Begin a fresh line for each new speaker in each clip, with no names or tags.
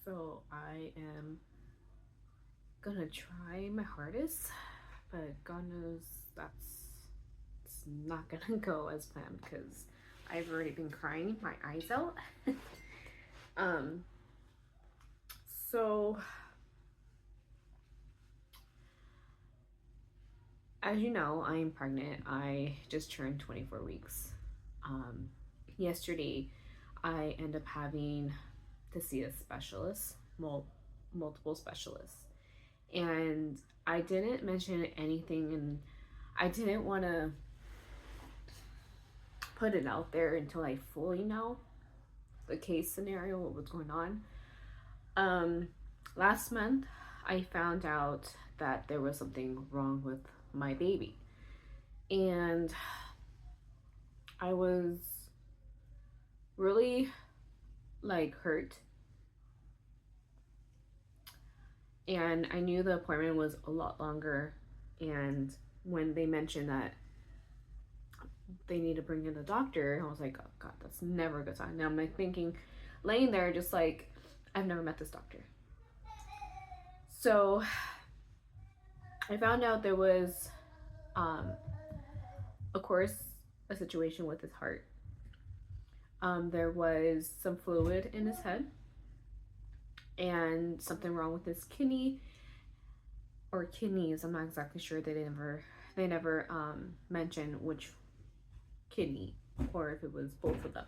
So I am gonna try my hardest, but God knows that's it's not gonna go as planned because I've already been crying my eyes out. um, so as you know, I am pregnant. I just turned 24 weeks. Um, Yesterday, I end up having to see a specialist, multiple specialists, and I didn't mention anything, and I didn't want to put it out there until I fully know the case scenario, what was going on. Um, Last month, I found out that there was something wrong with my baby, and I was really like hurt. And I knew the appointment was a lot longer. And when they mentioned that they need to bring in a doctor, I was like, oh God, that's never a good sign. Now I'm like thinking, laying there, just like, I've never met this doctor. So I found out there was, um, of course, a situation with his heart. There was some fluid in his head and something wrong with his kidney or kidneys. I'm not exactly sure. They never mentioned which kidney or if it was both of them.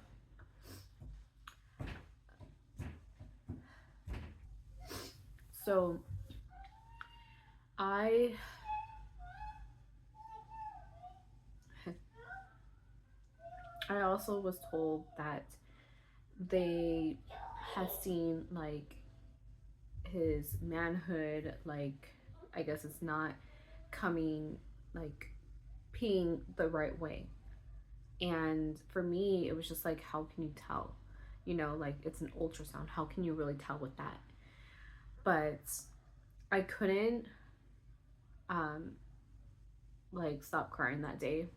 So I I also was told that they had seen like his manhood, like I guess it's not coming like peeing the right way. And for me, it was just like, how can you tell? You know, like it's an ultrasound. How can you really tell with that? But I couldn't um like stop crying that day.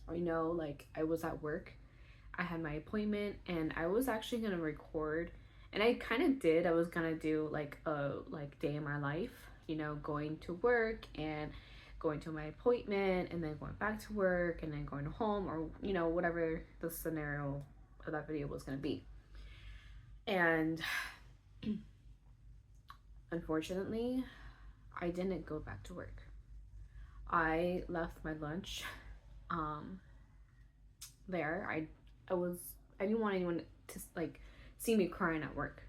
I know like I was at work. I had my appointment and I was actually gonna record, and I kind of did. I was gonna do like a like day in my life, you know, going to work and going to my appointment and then going back to work and then going home, or you know, whatever the scenario of that video was gonna be. And unfortunately, I didn't go back to work. I left my lunch um there. I didn't want anyone to like see me crying at work.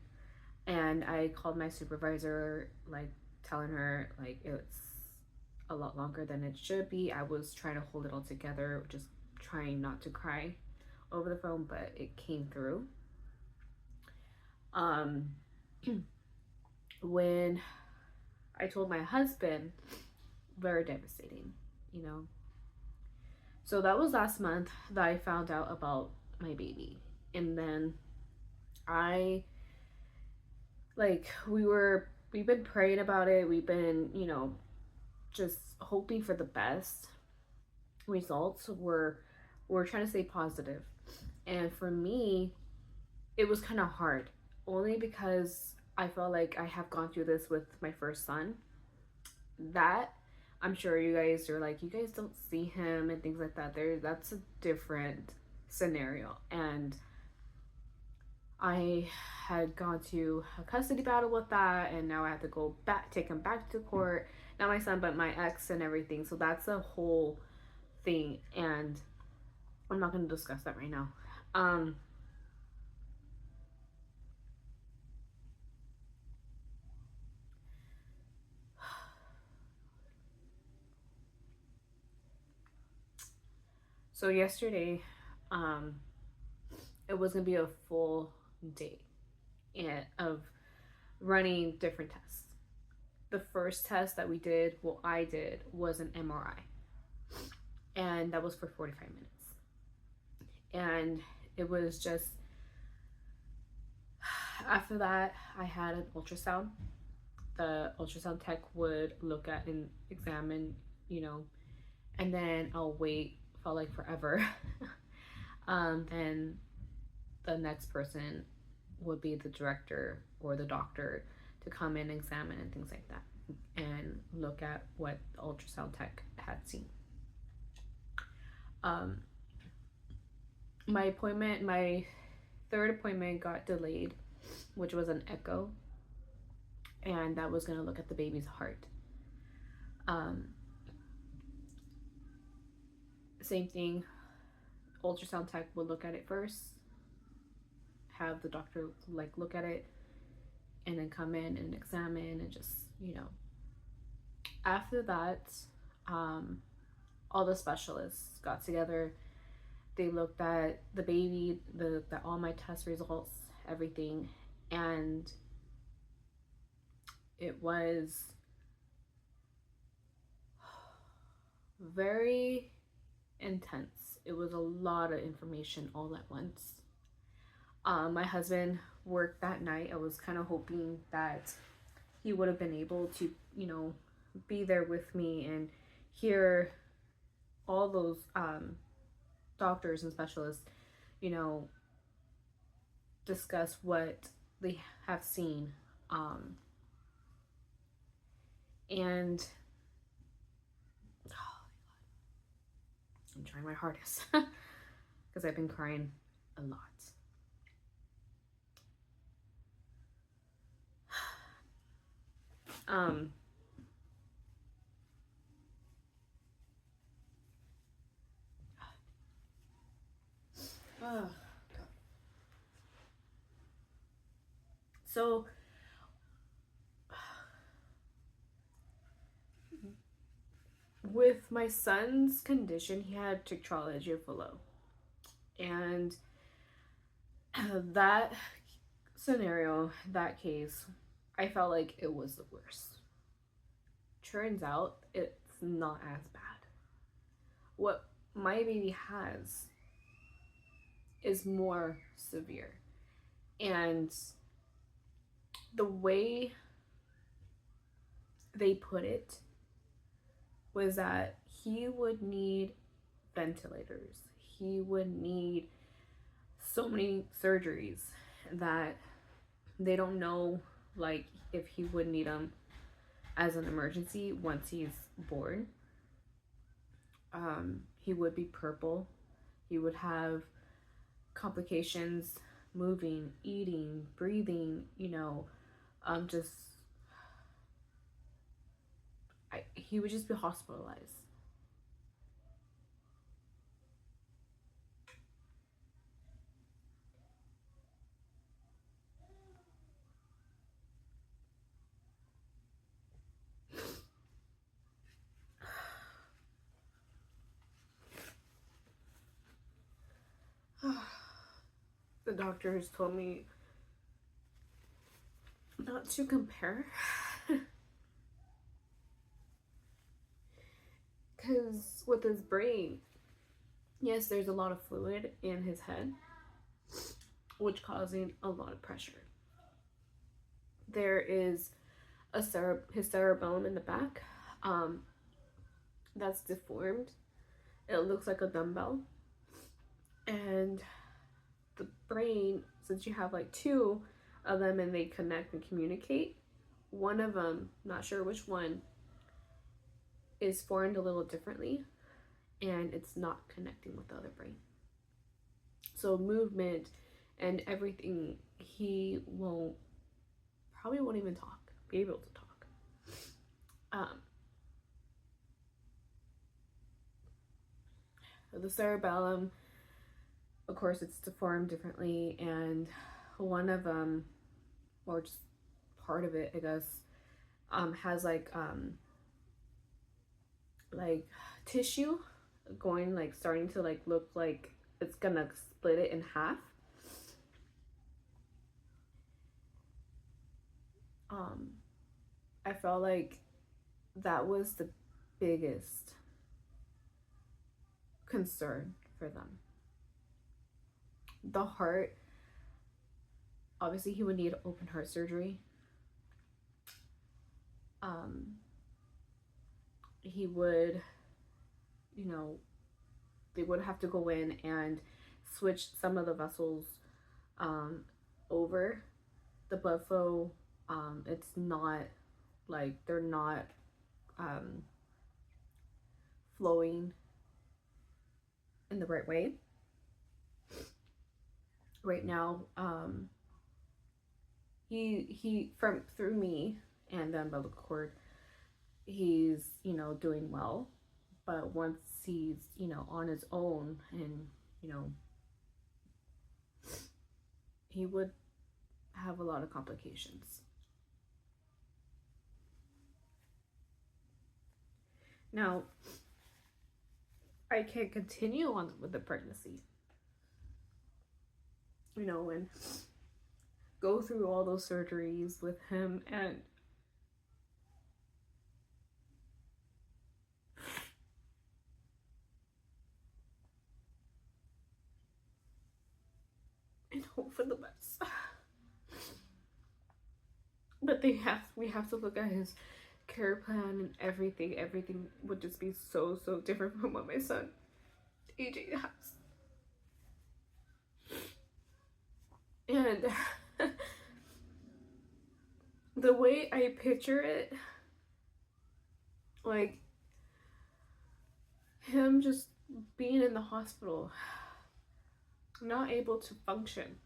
And I called my supervisor, like telling her like it's a lot longer than it should be. I was trying to hold it all together, just trying not to cry over the phone, but it came through. Um when I told my husband, very devastating, you know. So that was last month that I found out about my baby. And then I we've been praying about it. We've been, you know, just hoping for the best results. We're trying to stay positive. And for me, it was kind of hard only because I felt like I have gone through this with my first son. That I'm sure you guys are like, you guys don't see him and things like that. That's a different scenario. And I had gone to a custody battle with that, and now I have to go back, take him back to court. Not my son, but my ex and everything. So that's a whole thing, and I'm not going to discuss that right now. Um, so yesterday, um, it was gonna be a full day of running different tests. The first test that we did, well, I did, was an MRI, and that was for 45 minutes. And it was just after that, I had an ultrasound. The ultrasound tech would look at and examine, you know, and then I'll wait, felt like forever. Then the next person would be the director or the doctor to come in, examine, and things like that, and look at what the ultrasound tech had seen. Um, my third appointment got delayed, which was an echo, and that was going to look at the baby's heart. Um, Same thing, ultrasound tech would look at it first, have the doctor like look at it, and then come in and examine and just, after that, um, all the specialists got together. They looked at the baby, all my test results, everything, and it was very intense. It was a lot of information all at once. My husband worked that night. I was kind of hoping that he would have been able to, be there with me and hear all those doctors and specialists, you know, discuss what they have seen. And I'm trying my hardest because I've been crying a lot. Um, oh, so with my son's condition, he had tetralogy of Fallot, and that scenario, that case, I felt like it was the worst. Turns out it's not as bad. What my baby has is more severe. And the way they put it was that he would need ventilators. He would need so many surgeries that they don't know, like, if he would need them as an emergency once he's born. He would be purple. He would have complications moving, eating, breathing, just he would just be hospitalized. The doctors told me not to compare because with his brain, yes, there's a lot of fluid in his head, which causing a lot of pressure. There is his cerebellum in the back, that's deformed. It looks like a dumbbell, and the brain, since you have like two of them and they connect and communicate, one of them, not sure which one, is formed a little differently and it's not connecting with the other brain. So movement and everything, he probably won't even be able to talk. The cerebellum, of course, it's deformed differently, and one of them, or just part of it, I guess, has like tissue going, like starting to like look like it's gonna split it in half. I felt like that was the biggest concern for them. The heart, obviously he would need open heart surgery. He would, they would have to go in and switch some of the vessels over. The blood flow, it's not like they're not um, flowing in the right way right now. He from through me and the umbilical cord, he's, doing well, but once he's, on his own, and you know he would have a lot of complications. Now, I can't continue on with the pregnancy, and go through all those surgeries with him, and hope for the best. But we have to look at his care plan, and everything would just be so different from what my son AJ has. And the way I picture it, like him just being in the hospital, not able to function,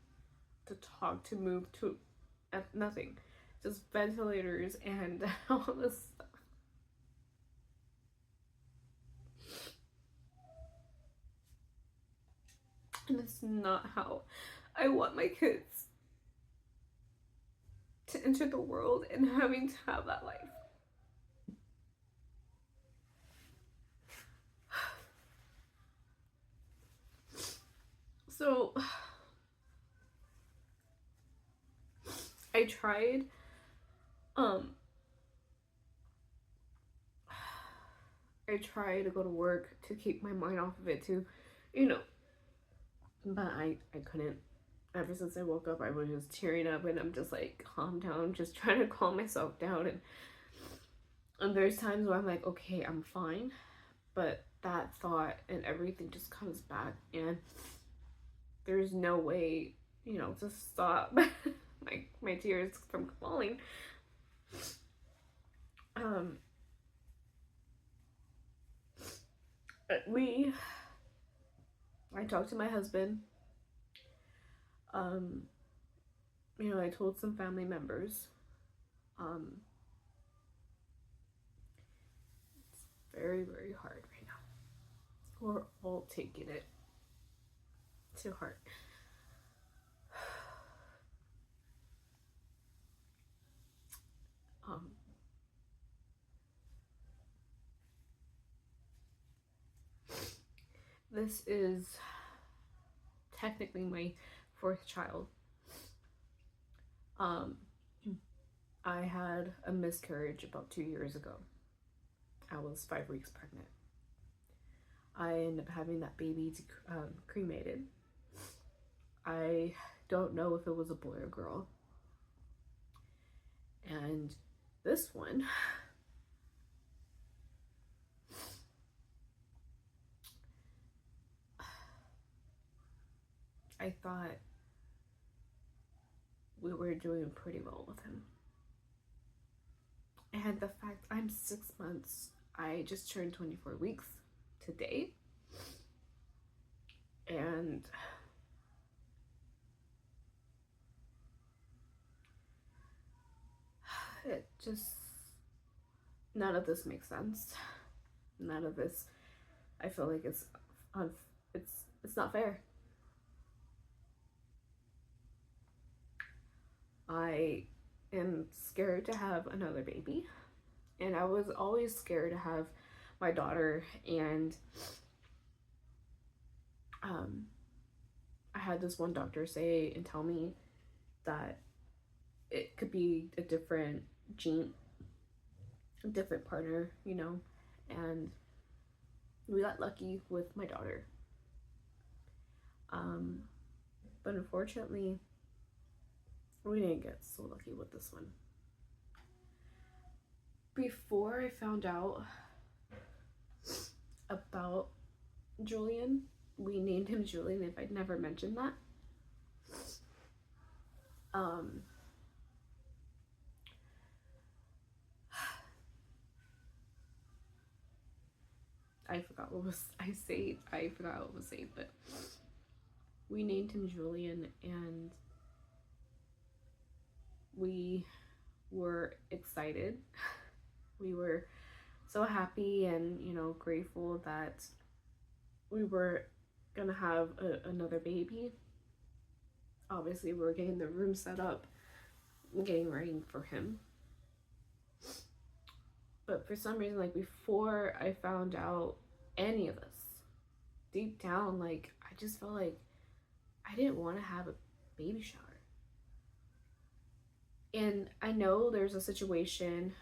to talk, to move, to nothing, just ventilators and all this stuff. And it's not how I want my kids to enter the world, and having to have that life. So I tried to go to work to keep my mind off of it too, but I couldn't. Ever since I woke up, I was just tearing up, and I'm just like, calm down, just trying to calm myself down. And there's times where I'm like, okay, I'm fine, but that thought and everything just comes back, and there's no way, to stop my tears from falling. I talked to my husband. I told some family members. It's very, very hard right now. We're all taking it to heart. This is technically my fourth child. I had a miscarriage about 2 years ago. I was 5 weeks pregnant. I ended up having that baby cremated. I don't know if it was a boy or girl. And this one, I thought we were doing pretty well with him. And the fact I'm 6 months, I just turned 24 weeks today. And it just, none of this makes sense. None of this, I feel like it's not fair. I am scared to have another baby, and I was always scared to have my daughter, and I had this one doctor say and tell me that it could be a different gene, a different partner, and we got lucky with my daughter. But unfortunately, we didn't get so lucky with this one. Before I found out about Julian, we named him Julian, if I'd never mentioned that. Um, I forgot what was I saying. I forgot what was saying, but we named him Julian, and we were excited. We were so happy and, grateful that we were gonna have another baby. Obviously, we were getting the room set up, getting ready for him. But for some reason, like before I found out any of this, deep down, like I just felt like I didn't want to have a baby shower. And I know there's a situation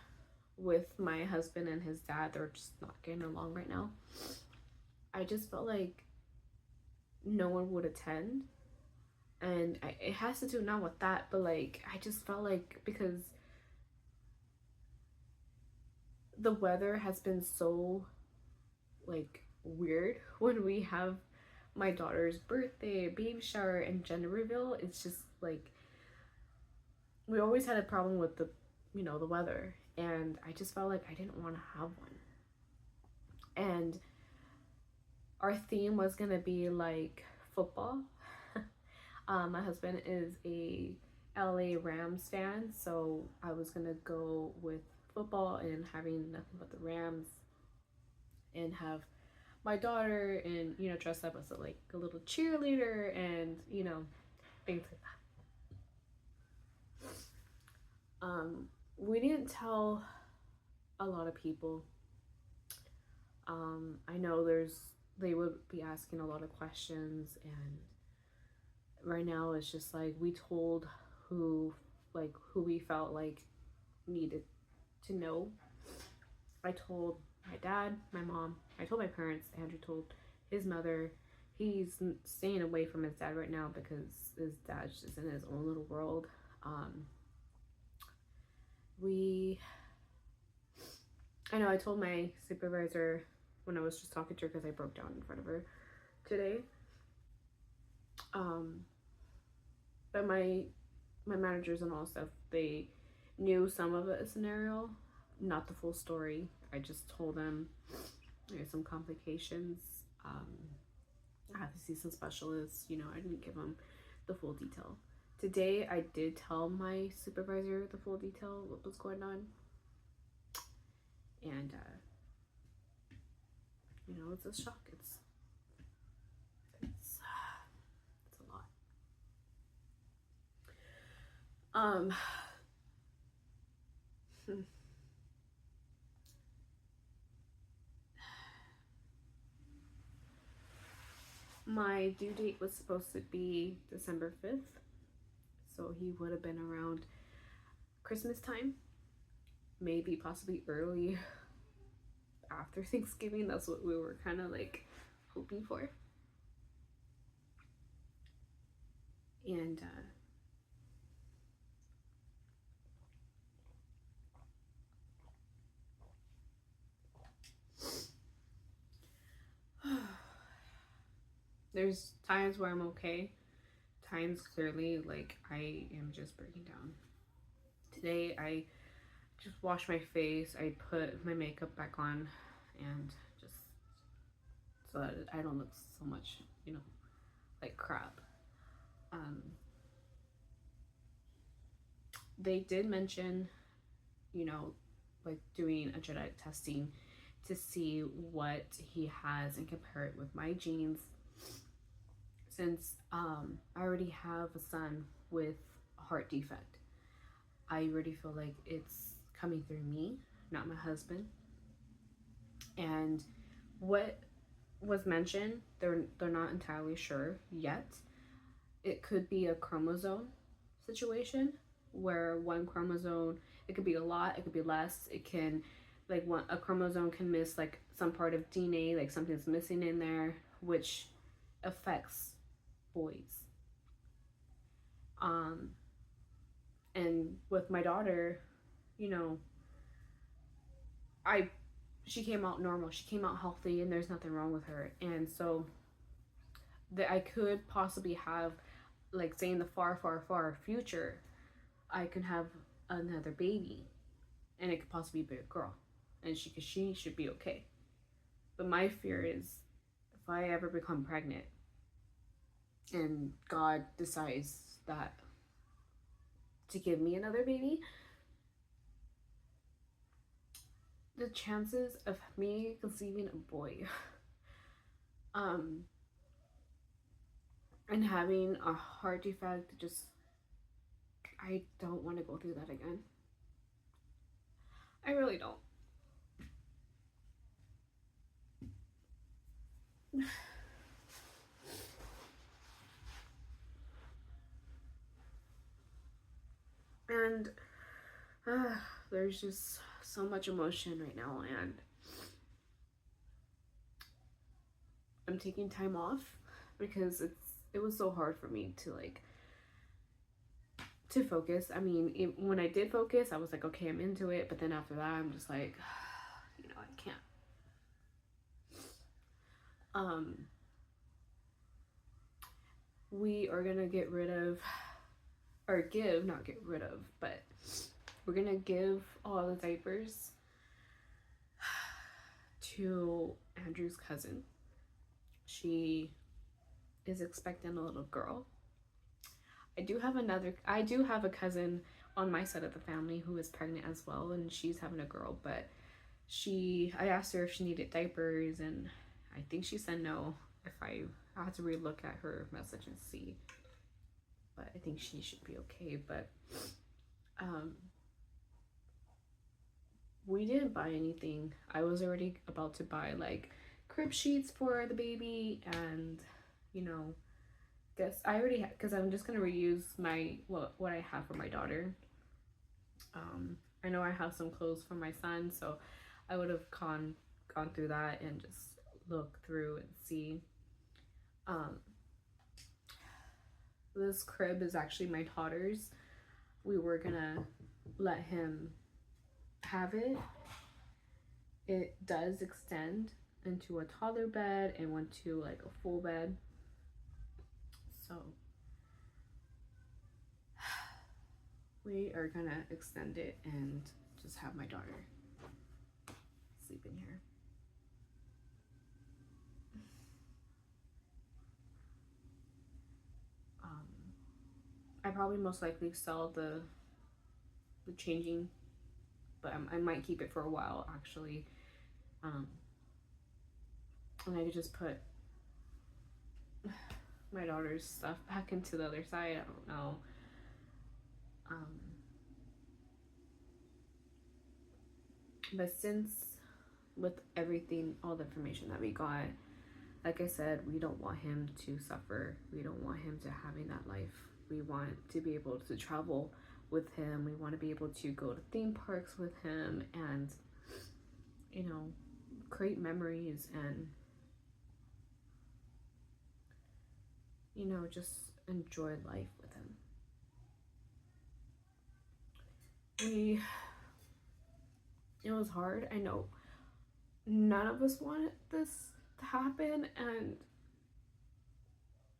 with my husband and his dad, they're just not getting along right now. I just felt like no one would attend. And it has to do not with that, but like I just felt like because the weather has been so like weird when we have my daughter's birthday, baby shower, and gender reveal, it's just like we always had a problem with the weather, and I just felt like I didn't want to have one. And our theme was gonna be like football. My husband is a LA Rams fan, so I was gonna go with football and having nothing but the Rams, and have my daughter and dress up as a little cheerleader, and things like that. We didn't tell a lot of people. I know they would be asking a lot of questions, and right now it's just like we told who who we felt like needed to know. I told my dad, my mom, I told my parents. Andrew told his mother. He's staying away from his dad right now because his dad's just in his own little world. We I know I told my supervisor when I was just talking to her, because I broke down in front of her today. But my managers and all stuff, they knew some of the scenario, not the full story. I just told them there's some complications. I have to see some specialists. I didn't give them the full detail. Today, I did tell my supervisor the full detail, what was going on. And, it's a shock. It's a lot. My due date was supposed to be December 5th, so he would have been around Christmas time, maybe possibly early after Thanksgiving. That's what we were kind of like hoping for. And there's times where I'm okay, times clearly like I am just breaking down. Today I just washed my face, I put my makeup back on, and just so that I don't look so much, like crap. They did mention, like doing a genetic testing to see what he has and compare it with my genes, since I already have a son with a heart defect. I already feel like it's coming through me, not my husband. And what was mentioned, they're not entirely sure yet. It could be a chromosome situation where one chromosome, it could be a lot, it could be less. It can, like, a chromosome can miss like some part of DNA, like something's missing in there, which affects boys. And with my daughter, you know, I she came out normal. She came out healthy, and there's nothing wrong with her. And so that I could possibly have like say in the far, far, far future, I can have another baby, and it could possibly be a girl, and she should be okay. But my fear is if I ever become pregnant and God decides that to give me another baby, the chances of me conceiving a boy um and having a heart defect, just I don't want to go through that again. I really don't. And uh, there's just so much emotion right now, and I'm taking time off because it was so hard for me to like to focus. I mean, when I did focus, I was like, okay, I'm into it. But then after that, I'm just like, I can't. Um, we are gonna get rid of, or give, not get rid of, but we're gonna give all the diapers to Andrew's cousin. She is expecting a little girl. I do have a cousin on my side of the family who is pregnant as well, and she's having a girl, but I asked her if she needed diapers, and I think she said no. If I have to relook at her message and see, but I think she should be okay. But um, we didn't buy anything. I was already about to buy like crib sheets for the baby, and you know, guess I already because I'm just gonna reuse my what I have for my daughter. I know I have some clothes for my son, so I would have gone through that and just look through and see. Um, this crib is actually my daughter's. We were gonna let him have it. It does extend into a toddler bed and went to like a full bed. So we are gonna extend it and just have my daughter sleep in here. I probably most likely sell the changing, but I might keep it for a while actually. Um, and I could just put my daughter's stuff back into the other side. I don't know. Um, but since with everything, all the information that we got, like I said, we don't want him to suffer. We don't want him to having that life. We want to be able to travel with him. We want to be able to go to theme parks with him and, create memories and, just enjoy life with him. It was hard. I know none of us wanted this to happen, and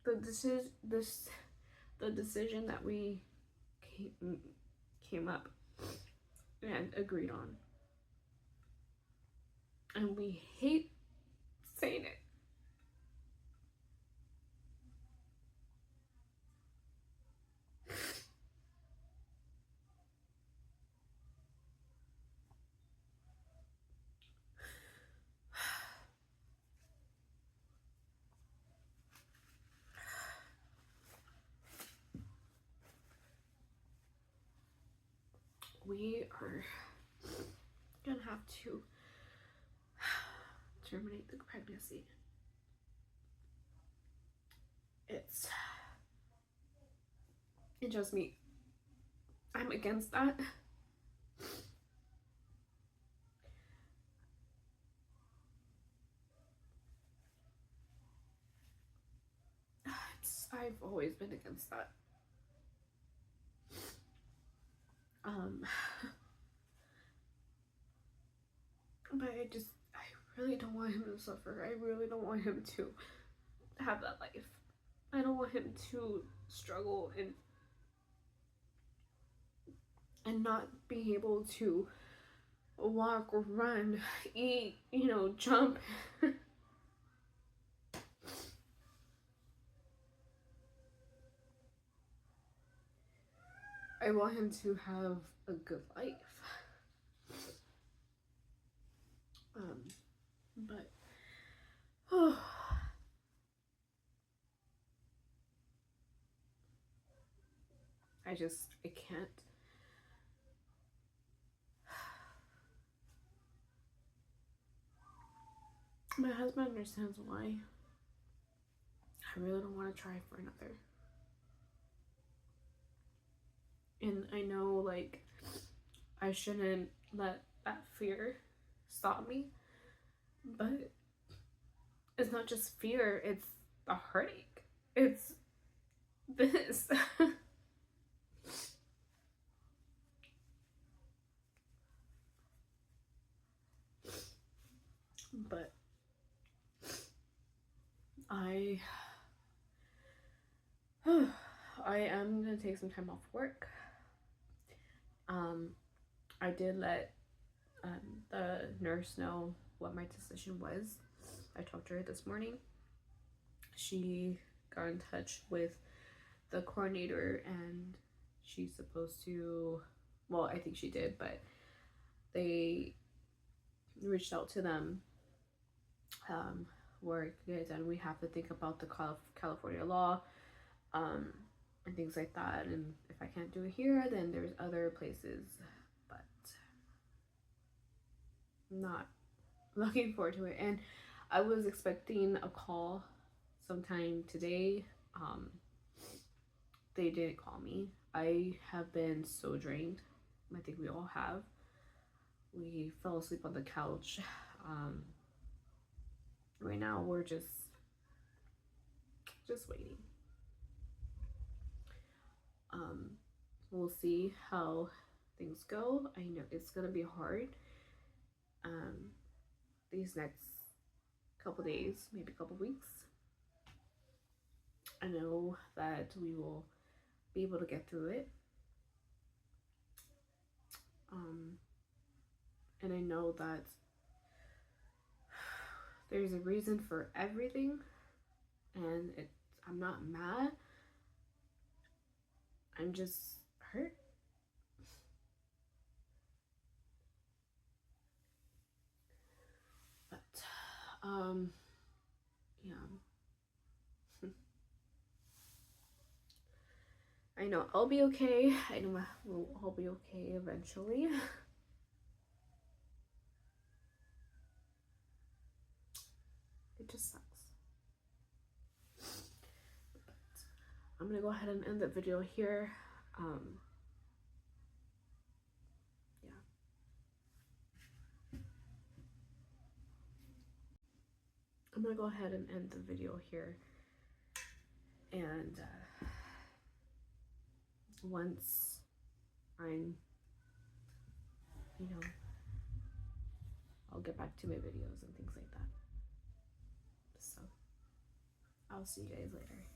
the decision that we came up and agreed on, and we hate saying it. We are gonna have to terminate the pregnancy. It's just me. I'm against that. I've always been against that. But I really don't want him to suffer. I really don't want him to have that life.
I don't want him to struggle and not be able to walk or run, eat, jump. I want him to have a good life. But oh, I can't. My husband understands why. I really don't want to try for another. And I know, like, I shouldn't let that fear stop me. But it's not just fear, it's a heartache. It's this. But I am gonna take some time off work. I did let the nurse know what my decision was. I talked to her this morning. She got in touch with the coordinator and she's supposed to, well, I think she did, but they reached out to them where and we have to think about the California law and things like that. And if I can't do it here, then there's other places. But I'm not looking forward to it. And I was expecting a call sometime today. They didn't call me. I have been so drained. I think we all have. We fell asleep on the couch. Right now we're just waiting. We'll see how things go. I know it's gonna be hard. These next couple days, maybe a couple weeks. I know that we will be able to get through it. And I know that there's a reason for everything, and I'm not mad. I'm just hurt. But yeah. I know I'll be okay. I know we'll all be okay eventually. It just sucks. But I'm gonna go ahead and end the video here. Yeah. I'm gonna go ahead and end the video here. And once I'm, I'll get back to my videos and things like that. So I'll see you guys later.